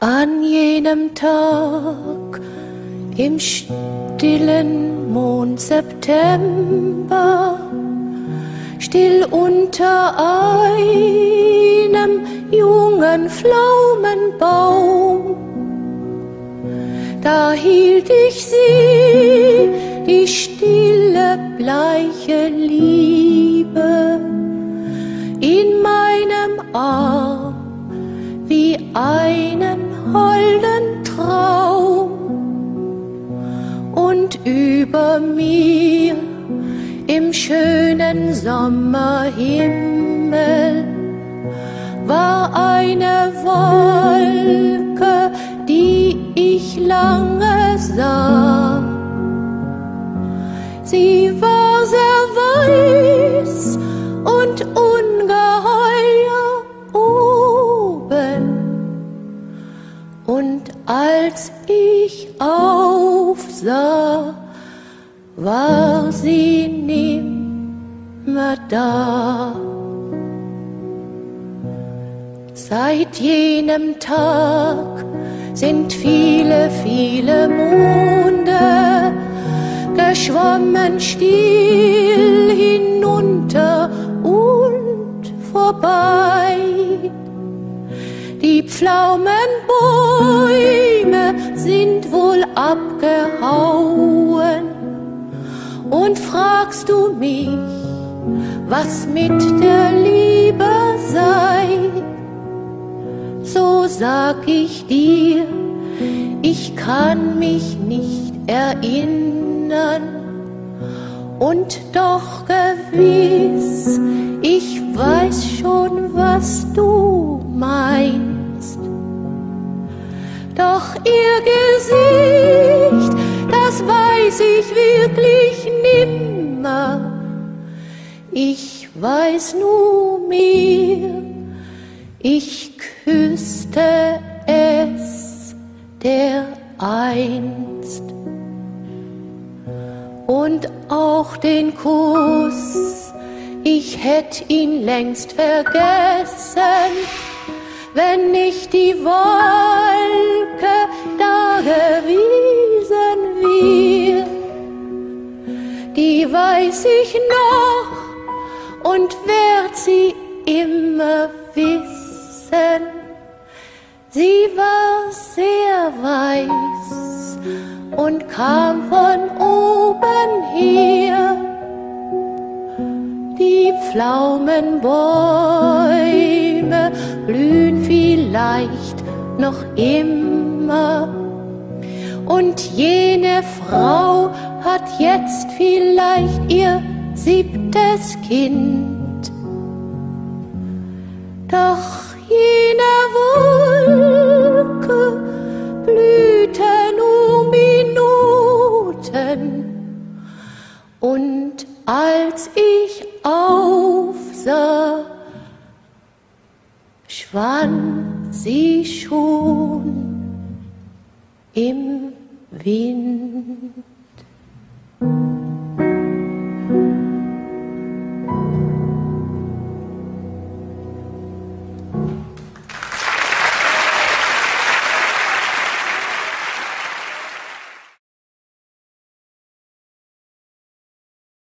An jenem Tag im stillen Mond September, still unter einem jungen Pflaumenbaum, da hielt ich sie, die stille, bleiche Liebe, in meinem Arm wie einen holden Traum. Und über mir im schönen Sommerhimmel war eine Wolke, die ich lange sah. Sie war sehr weiß und ungeheuer oben, und als ich aufsah, war sie nimmer da. Seit jenem Tag sind viele, viele Monde geschwommen still hinunter und vorbei. Die Pflaumenbäume sind wohl abgehauen. Und fragst du mich, was mit der Liebe sei, so sag ich dir, ich kann mich nicht erinnern. Und doch gewiss, ich weiß schon, was du meinst. Doch ihr Gesicht, das weiß ich wirklich nimmer. Ich weiß nur mehr, ich küsste es dereinst. Und auch den Kuss, ich hätt ihn längst vergessen, wenn nicht die Wolke da gewesen wär. Die weiß ich noch und werd sie immer wissen. Sie war sehr weiß und kam von oben her. Die Pflaumenbäume blühen vielleicht noch immer, und jene Frau hat jetzt vielleicht ihr 7. Kind. Doch jene Wolke blühte nur Minuten, und als ich aufsah, schwand sie schon im Wind.